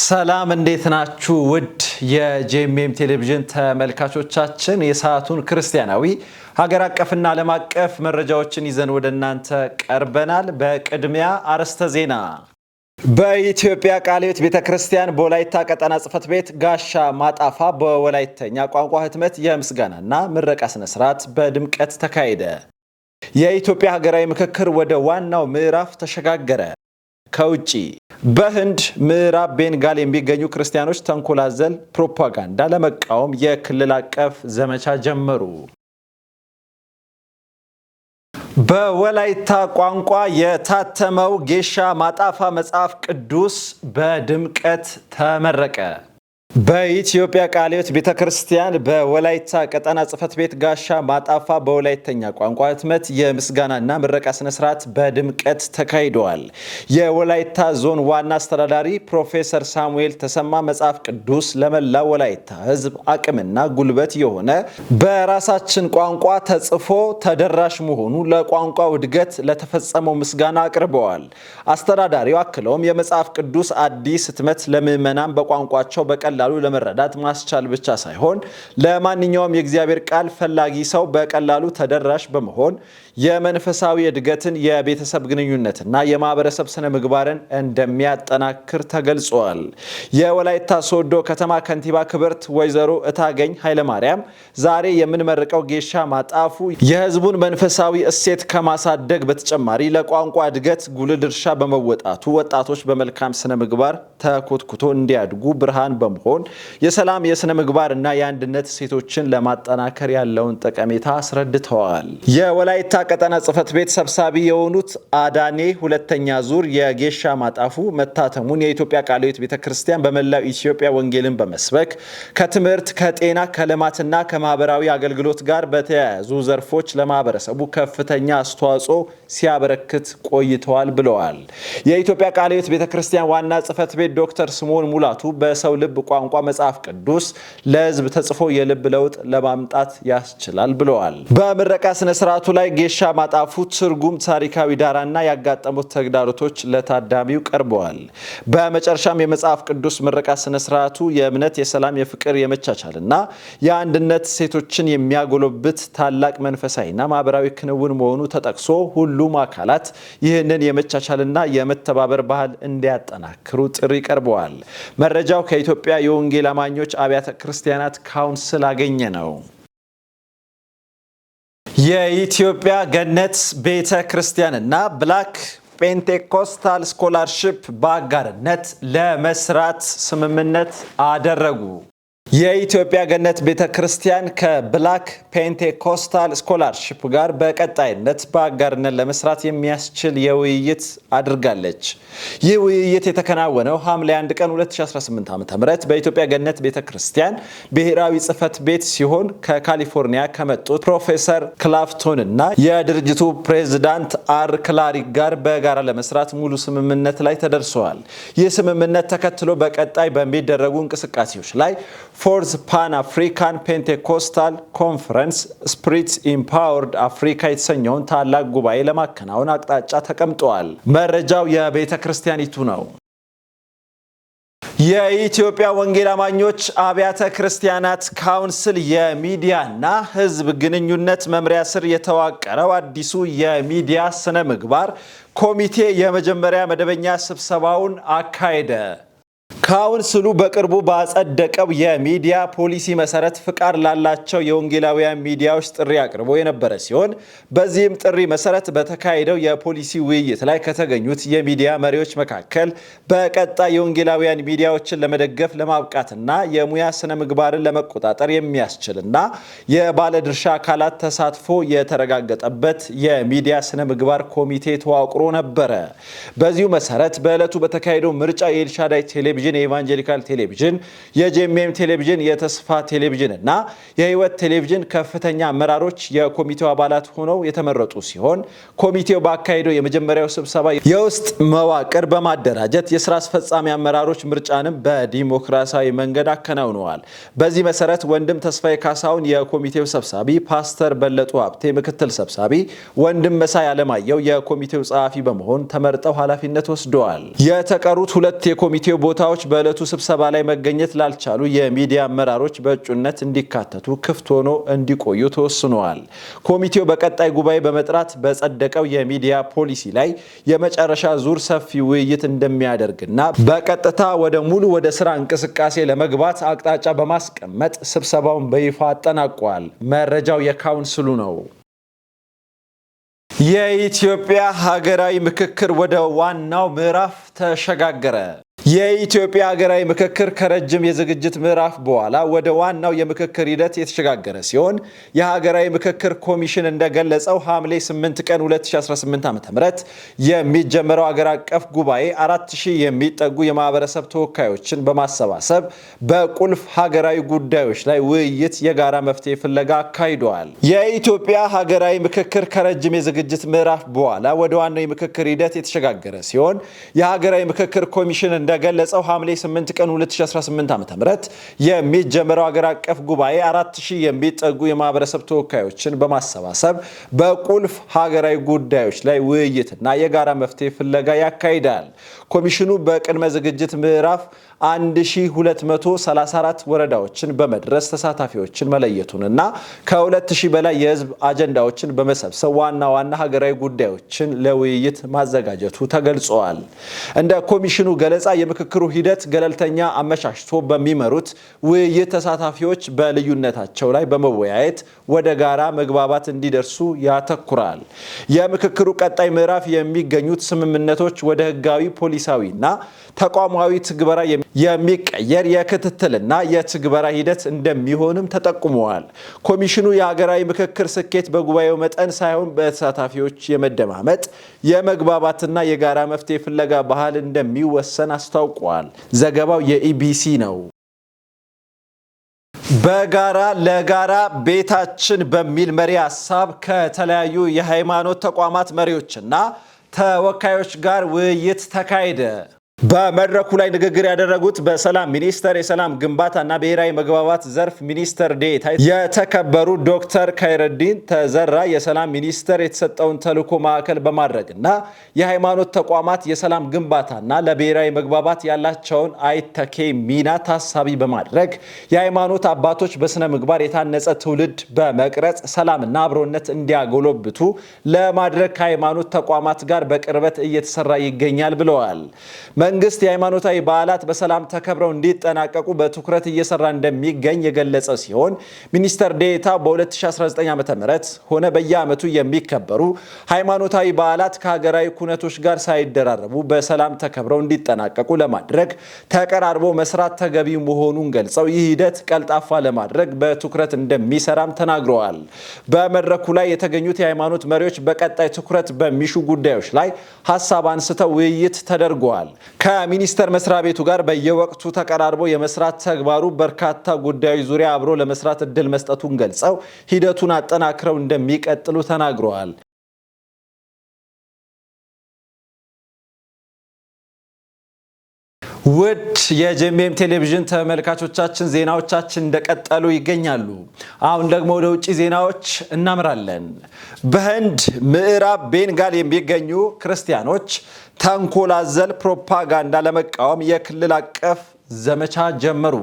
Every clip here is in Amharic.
ሰላም እንዴት ናችሁ? ውድ የጄኤምኤም ቴሌቪዥን ተመልካቾቻችን የሰዓቱን ክርስቲያናዊ ሀገር አቀፍና ዓለም አቀፍ መረጃዎችን ይዘን ወደ እናንተ ቀርበናል። በቅድሚያ አርዕስተ ዜና። በኢትዮጵያ ቃለ ሕይወት ቤተክርስቲያን በወላይታ ቀጠና ጽሕፈት ቤት ጋሻ ማጣፋ በወላይተኛ ቋንቋ ህትመት የምስጋናና ምረቃ ስነ ስርዓት በድምቀት ተካሄደ። የኢትዮጵያ ሀገራዊ ምክክር ወደ ዋናው ምዕራፍ ተሸጋገረ። ከውጪ በህንድ ምዕራብ ቤንጋል የሚገኙ ክርስቲያኖች ተንኮል አዘል ፕሮፓጋንዳ ለመቃወም የክልል አቀፍ ዘመቻ ጀመሩ። በወላይታ ቋንቋ የታተመው ጌሻ ማጣፋ መጽሐፍ ቅዱስ በድምቀት ተመረቀ። በኢትዮጵያ ቃለ ሕይወት ቤተክርስቲያን በወላይታ ቀጠና ጽሕፈት ቤት ጋሻ ማጣፋ በወላይተኛ ቋንቋ ህትመት የምስጋናና ምረቃ ስነ ስርዓት በድምቀት ተካሂደዋል። የወላይታ ዞን ዋና አስተዳዳሪ ፕሮፌሰር ሳሙኤል ተሰማ መጽሐፍ ቅዱስ ለመላው ወላይታ ህዝብ አቅምና ጉልበት የሆነ በራሳችን ቋንቋ ተጽፎ ተደራሽ መሆኑ ለቋንቋው እድገት ለተፈጸመው ምስጋና አቅርበዋል። አስተዳዳሪው አክለውም የመጽሐፍ ቅዱስ አዲስ ህትመት ለምዕመናን በቋንቋቸው በቀላሉ ለመረዳት ማስቻል ብቻ ሳይሆን ለማንኛውም የእግዚአብሔር ቃል ፈላጊ ሰው በቀላሉ ተደራሽ በመሆን የመንፈሳዊ እድገትን፣ የቤተሰብ ግንኙነትና የማህበረሰብ ስነ ምግባርን እንደሚያጠናክር ተገልጿል። የወላይታ ሶዶ ከተማ ከንቲባ ክብርት ወይዘሮ እታገኝ ኃይለማርያም ዛሬ የምንመርቀው ጌሻ ማጣፉ የህዝቡን መንፈሳዊ እሴት ከማሳደግ በተጨማሪ ለቋንቋ እድገት ጉልህ ድርሻ በመወጣቱ ወጣቶች በመልካም ስነ ምግባር ተኮትኩቶ እንዲያድጉ ብርሃን በመሆን የሰላም፣ የስነ ምግባር እና የአንድነት እሴቶችን ለማጠናከር ያለውን ጠቀሜታ አስረድተዋል። የወላይታ ቀጠና ጽሕፈት ቤት ሰብሳቢ የሆኑት አዳኔ ሁለተኛ ዙር የጌሻ ማጣፉ መታተሙን የኢትዮጵያ ቃለ ሕይወት ቤተክርስቲያን በመላው ኢትዮጵያ ወንጌልን በመስበክ ከትምህርት፣ ከጤና፣ ከልማትና ከማህበራዊ አገልግሎት ጋር በተያያዙ ዘርፎች ለማህበረሰቡ ከፍተኛ አስተዋጽኦ ሲያበረክት ቆይተዋል ብለዋል። የኢትዮጵያ ቃለ ሕይወት ቤተክርስቲያን ዋና ጽሕፈት ቤት ዶክተር ስምዖን ሙላቱ በሰው ልብ ቋንቋ መጽሐፍ ቅዱስ ለህዝብ ተጽፎ የልብ ለውጥ ለማምጣት ያስችላል ብለዋል። በምረቃ ስነ ስርዓቱ ላይ ጌሻ ማጣፉ ትርጉም፣ ታሪካዊ ዳራና ያጋጠሙት ተግዳሮቶች ለታዳሚው ቀርበዋል። በመጨረሻም የመጽሐፍ ቅዱስ ምረቃ ስነ ስርዓቱ የእምነት፣ የሰላም፣ የፍቅር፣ የመቻቻልና የአንድነት ሴቶችን የሚያጎለብት ታላቅ መንፈሳዊና ማህበራዊ ክንውን መሆኑ ተጠቅሶ ሁሉም አካላት ይህንን የመቻቻልና የመተባበር ባህል እንዲያጠናክሩ ጥሪ ቀርበዋል። መረጃው ከኢትዮጵያ የወንጌል አማኞች አብያተ ክርስቲያናት ካውንስል አገኘ ነው። የኢትዮጵያ ገነት ቤተ ክርስቲያንና ብላክ ፔንቴኮስታል ስኮላርሺፕ በአጋርነት ለመስራት ስምምነት አደረጉ። የኢትዮጵያ ገነት ቤተ ክርስቲያን ከብላክ ፔንቴኮስታል ስኮላርሺፕ ጋር በቀጣይነት በአጋርነት ለመስራት የሚያስችል የውይይት አድርጋለች። ይህ ውይይት የተከናወነው ሐምሌ 1 ቀን 2018 ዓ.ም በኢትዮጵያ ገነት ቤተ ክርስቲያን ብሔራዊ ጽሕፈት ቤት ሲሆን ከካሊፎርኒያ ከመጡት ፕሮፌሰር ክላፍቶን እና የድርጅቱ ፕሬዝዳንት አር ክላሪክ ጋር በጋራ ለመስራት ሙሉ ስምምነት ላይ ተደርሰዋል። ይህ ስምምነት ተከትሎ በቀጣይ በሚደረጉ እንቅስቃሴዎች ላይ ፎርዝ ፓን አፍሪካን ፔንቴኮስታል ኮንፈረንስ ስፒሪት ኢምፓወርድ አፍሪካ የተሰኘውን ታላቅ ጉባኤ ለማከናወን አቅጣጫ ተቀምጠዋል። መረጃው የቤተ ክርስቲያኒቱ ነው። የኢትዮጵያ ወንጌል አማኞች አብያተ ክርስቲያናት ካውንስል የሚዲያና ሕዝብ ግንኙነት መምሪያ ስር የተዋቀረው አዲሱ የሚዲያ ስነ ምግባር ኮሚቴ የመጀመሪያ መደበኛ ስብሰባውን አካሄደ። ካውንስሉ በቅርቡ ባጸደቀው የሚዲያ ፖሊሲ መሰረት ፍቃድ ላላቸው የወንጌላውያን ሚዲያዎች ጥሪ አቅርቦ የነበረ ሲሆን በዚህም ጥሪ መሰረት በተካሄደው የፖሊሲ ውይይት ላይ ከተገኙት የሚዲያ መሪዎች መካከል በቀጣይ የወንጌላውያን ሚዲያዎችን ለመደገፍ ለማብቃትና የሙያ ስነ ምግባርን ለመቆጣጠር የሚያስችልና የባለድርሻ አካላት ተሳትፎ የተረጋገጠበት የሚዲያ ስነ ምግባር ኮሚቴ ተዋቅሮ ነበረ። በዚሁ መሰረት በዕለቱ በተካሄደው ምርጫ የኤልሻዳይ ቴሌቪዥን፣ የኢቫንጀሊካል ቴሌቪዥን፣ የጄኤምኤም ቴሌቪዥን፣ የተስፋ ቴሌቪዥን እና የህይወት ቴሌቪዥን ከፍተኛ አመራሮች የኮሚቴው አባላት ሆነው የተመረጡ ሲሆን ኮሚቴው ባካሄደው የመጀመሪያው ስብሰባ የውስጥ መዋቅር በማደራጀት የስራ አስፈጻሚ አመራሮች ምርጫንም በዲሞክራሲያዊ መንገድ አከናውነዋል። በዚህ መሰረት ወንድም ተስፋዬ ካሳሁን የኮሚቴው ሰብሳቢ፣ ፓስተር በለጡ ሀብቴ ምክትል ሰብሳቢ፣ ወንድም መሳይ አለማየሁ የኮሚቴው ጸሐፊ በመሆን ተመርጠው ኃላፊነት ወስደዋል። የተቀሩት ሁለት የኮሚቴው ቦታዎች በዕለቱ ስብሰባ ላይ መገኘት ላልቻሉ የሚዲያ አመራሮች በእጩነት እንዲካተቱ ክፍት ሆኖ እንዲቆዩ ተወስኗል። ኮሚቴው በቀጣይ ጉባኤ በመጥራት በጸደቀው የሚዲያ ፖሊሲ ላይ የመጨረሻ ዙር ሰፊ ውይይት እንደሚያደርግና በቀጥታ ወደ ስራ እንቅስቃሴ ለመግባት አቅጣጫ በማስቀመጥ ስብሰባውን በይፋ አጠናቋል። መረጃው የካውንስሉ ነው። የኢትዮጵያ ሀገራዊ ምክክር ወደ ዋናው ምዕራፍ ተሸጋገረ። የኢትዮጵያ ሀገራዊ ምክክር ከረጅም የዝግጅት ምዕራፍ በኋላ ወደ ዋናው የምክክር ሂደት የተሸጋገረ ሲሆን የሀገራዊ ምክክር ኮሚሽን እንደገለጸው ሐምሌ 8 ቀን 2018 ዓ.ም የሚጀመረው ሀገር አቀፍ ጉባኤ 4000 የሚጠጉ የማህበረሰብ ተወካዮችን በማሰባሰብ በቁልፍ ሀገራዊ ጉዳዮች ላይ ውይይት፣ የጋራ መፍትሄ ፍለጋ አካሂደዋል። የኢትዮጵያ ሀገራዊ ምክክር ከረጅም የዝግጅት ምዕራፍ በኋላ ወደ ዋናው የምክክር ሂደት የተሸጋገረ ሲሆን የሀገራዊ ምክክር ኮሚሽን እንደገለጸው ሐምሌ 8 ቀን 2018 ዓ.ም የሚጀመረው ሀገር አቀፍ ጉባኤ 4000 የሚጠጉ የማህበረሰብ ተወካዮችን በማሰባሰብ በቁልፍ ሀገራዊ ጉዳዮች ላይ ውይይትና የጋራ መፍትሄ ፍለጋ ያካሂዳል። ኮሚሽኑ በቅድመ ዝግጅት ምዕራፍ 1234 ወረዳዎችን በመድረስ ተሳታፊዎችን መለየቱንና ከ2000 በላይ የህዝብ አጀንዳዎችን በመሰብሰብ ዋና ዋና ሀገራዊ ጉዳዮችን ለውይይት ማዘጋጀቱ ተገልጿል። እንደ ኮሚሽኑ ገለጻ የምክክሩ ሂደት ገለልተኛ አመቻችቶ በሚመሩት ውይይት ተሳታፊዎች በልዩነታቸው ላይ በመወያየት ወደ ጋራ መግባባት እንዲደርሱ ያተኩራል። የምክክሩ ቀጣይ ምዕራፍ የሚገኙት ስምምነቶች ወደ ህጋዊ ፖሊሳዊና ተቋማዊ ትግበራ የሚቀየር የክትትልና የትግበራ ሂደት እንደሚሆንም ተጠቁመዋል። ኮሚሽኑ የሀገራዊ ምክክር ስኬት በጉባኤው መጠን ሳይሆን በተሳታፊዎች የመደማመጥ የመግባባትና የጋራ መፍትሄ ፍለጋ ባህል እንደሚወሰን አስታውቋል። ዘገባው የኢቢሲ ነው። በጋራ ለጋራ ቤታችን በሚል መሪ ሀሳብ ከተለያዩ የሃይማኖት ተቋማት መሪዎችና ተወካዮች ጋር ውይይት ተካሄደ። በመድረኩ ላይ ንግግር ያደረጉት በሰላም ሚኒስቴር የሰላም ግንባታና ብሔራዊ መግባባት ዘርፍ ሚኒስትር ዴኤታ የተከበሩ ዶክተር ካይረዲን ተዘራ የሰላም ሚኒስቴር የተሰጠውን ተልዕኮ ማዕከል በማድረግና የሃይማኖት ተቋማት የሰላም ግንባታና ለብሔራዊ መግባባት ያላቸውን አይተኬ ሚና ታሳቢ በማድረግ የሃይማኖት አባቶች በስነ ምግባር የታነጸ ትውልድ በመቅረጽ ሰላምና አብሮነት እንዲያጎለብቱ ለማድረግ ከሃይማኖት ተቋማት ጋር በቅርበት እየተሰራ ይገኛል ብለዋል። መንግስት የሃይማኖታዊ በዓላት በሰላም ተከብረው እንዲጠናቀቁ በትኩረት እየሰራ እንደሚገኝ የገለጸ ሲሆን ሚኒስትር ዴኤታ በ2019 ዓ.ም ሆነ በየዓመቱ የሚከበሩ ሃይማኖታዊ በዓላት ከሀገራዊ ኩነቶች ጋር ሳይደራረቡ በሰላም ተከብረው እንዲጠናቀቁ ለማድረግ ተቀራርቦ መስራት ተገቢ መሆኑን ገልጸው ይህ ሂደት ቀልጣፋ ለማድረግ በትኩረት እንደሚሰራም ተናግረዋል። በመድረኩ ላይ የተገኙት የሃይማኖት መሪዎች በቀጣይ ትኩረት በሚሹ ጉዳዮች ላይ ሀሳብ አንስተው ውይይት ተደርጓል። ከሚኒስቴር መስሪያ ቤቱ ጋር በየወቅቱ ተቀራርቦ የመስራት ተግባሩ በርካታ ጉዳዮች ዙሪያ አብሮ ለመስራት እድል መስጠቱን ገልጸው ሂደቱን አጠናክረው እንደሚቀጥሉ ተናግረዋል። ውድ የጄኤምኤም ቴሌቪዥን ተመልካቾቻችን ዜናዎቻችን እንደቀጠሉ ይገኛሉ። አሁን ደግሞ ወደ ውጪ ዜናዎች እናምራለን። በህንድ ምዕራብ ቤንጋል የሚገኙ ክርስቲያኖች ተንኮል አዘል ፕሮፓጋንዳ ለመቃወም የክልል አቀፍ ዘመቻ ጀመሩ።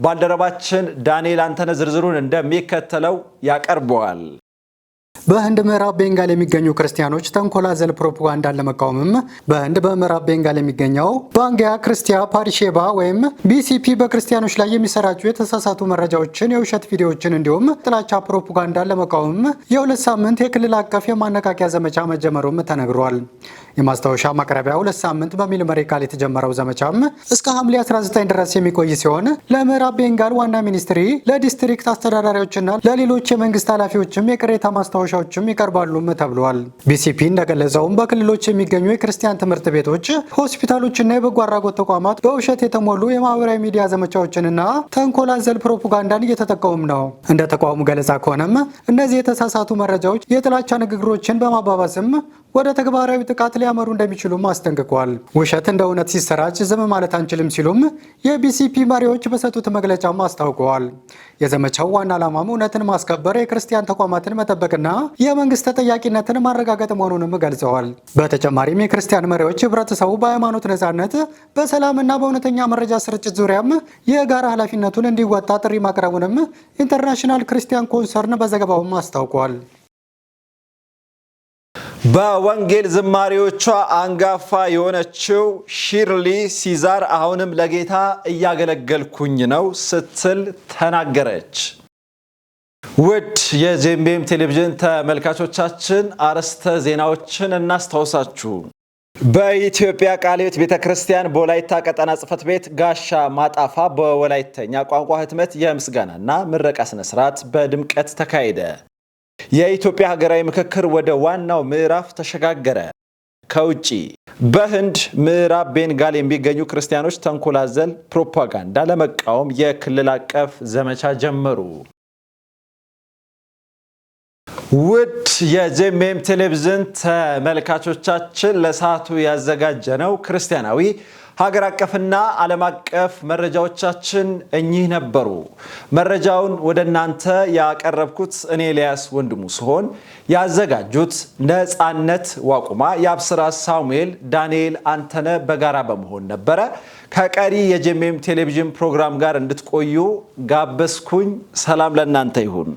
ባልደረባችን ዳንኤል አንተነህ ዝርዝሩን እንደሚከተለው ያቀርበዋል። በህንድ ምዕራብ ቤንጋል የሚገኙ ክርስቲያኖች ተንኮል አዘል ፕሮፓጋንዳን ለመቃወምም በህንድ በምዕራብ ቤንጋል የሚገኘው ባንጊያ ክርስቲያ ፓሪሼባ ወይም ቢሲፒ በክርስቲያኖች ላይ የሚሰራጩ የተሳሳቱ መረጃዎችን፣ የውሸት ቪዲዮዎችን እንዲሁም ጥላቻ ፕሮፓጋንዳን ለመቃወም የ2 ሳምንት የክልል አቀፍ የማነቃቂያ ዘመቻ መጀመሩም ተነግሯል። የማስታወሻ ማቅረቢያ 2 ሳምንት በሚል መሪ ቃል የተጀመረው ዘመቻም እስከ ሐምሌ 19 ድረስ የሚቆይ ሲሆን ለምዕራብ ቤንጋል ዋና ሚኒስትሪ፣ ለዲስትሪክት አስተዳዳሪዎችና ለሌሎች የመንግስት ኃላፊዎችም የቅሬታ ማስታወሻዎችም ይቀርባሉም ተብሏል። ቢሲፒ እንደገለጸውም በክልሎች የሚገኙ የክርስቲያን ትምህርት ቤቶች፣ ሆስፒታሎችና የበጎ አድራጎት ተቋማት በውሸት የተሞሉ የማህበራዊ ሚዲያ ዘመቻዎችንና ተንኮል አዘል ፕሮፓጋንዳን እየተጠቀሙም ነው። እንደ ተቋሙ ገለጻ ከሆነም እነዚህ የተሳሳቱ መረጃዎች የጥላቻ ንግግሮችን በማባባስም ወደ ተግባራዊ ጥቃት ሊያመሩ እንደሚችሉም አስጠንቅቋል። ውሸት እንደ እውነት ሲሰራጭ ዝም ማለት አንችልም ሲሉም የቢሲፒ መሪዎች በሰጡት መግለጫም አስታውቀዋል። የዘመቻው ዋና ዓላማም እውነትን ማስከበር፣ የክርስቲያን ተቋማትን መጠበቅና የመንግስት ተጠያቂነትን ማረጋገጥ መሆኑንም ገልጸዋል። በተጨማሪም የክርስቲያን መሪዎች ህብረተሰቡ በሃይማኖት ነጻነት፣ በሰላምና በእውነተኛ መረጃ ስርጭት ዙሪያም የጋራ ኃላፊነቱን እንዲወጣ ጥሪ ማቅረቡንም ኢንተርናሽናል ክርስቲያን ኮንሰርን በዘገባውም አስታውቋል። በወንጌል ዝማሬዎቿ አንጋፋ የሆነችው ሺርሊ ሲዛር አሁንም ለጌታ እያገለገልኩኝ ነው ስትል ተናገረች። ውድ የጄምቤም ቴሌቪዥን ተመልካቾቻችን አርዕስተ ዜናዎችን እናስታውሳችሁ። በኢትዮጵያ ቃለ ሕይወት ቤተክርስቲያን በወላይታ ቀጠና ጽሕፈት ቤት ጋሻ ማጣፋ በወላይተኛ ቋንቋ ህትመት የምስጋናና ምረቃ ስነ ስርዓት በድምቀት ተካሄደ። የኢትዮጵያ ሀገራዊ ምክክር ወደ ዋናው ምዕራፍ ተሸጋገረ። ከውጪ በህንድ ምዕራብ ቤንጋል የሚገኙ ክርስቲያኖች ተንኮል አዘል ፕሮፓጋንዳ ለመቃወም የክልል አቀፍ ዘመቻ ጀመሩ። ውድ የጄምቤም ቴሌቪዥን ተመልካቾቻችን ለሰዓቱ ያዘጋጀነው ክርስቲያናዊ ሀገር አቀፍና ዓለም አቀፍ መረጃዎቻችን እኚህ ነበሩ። መረጃውን ወደ እናንተ ያቀረብኩት እኔ ኤልያስ ወንድሙ ሲሆን ያዘጋጁት ነፃነት ዋቁማ፣ የአብስራ ሳሙኤል፣ ዳንኤል አንተነ በጋራ በመሆን ነበረ። ከቀሪ የጄምቤም ቴሌቪዥን ፕሮግራም ጋር እንድትቆዩ ጋበዝኩኝ። ሰላም ለእናንተ ይሁን።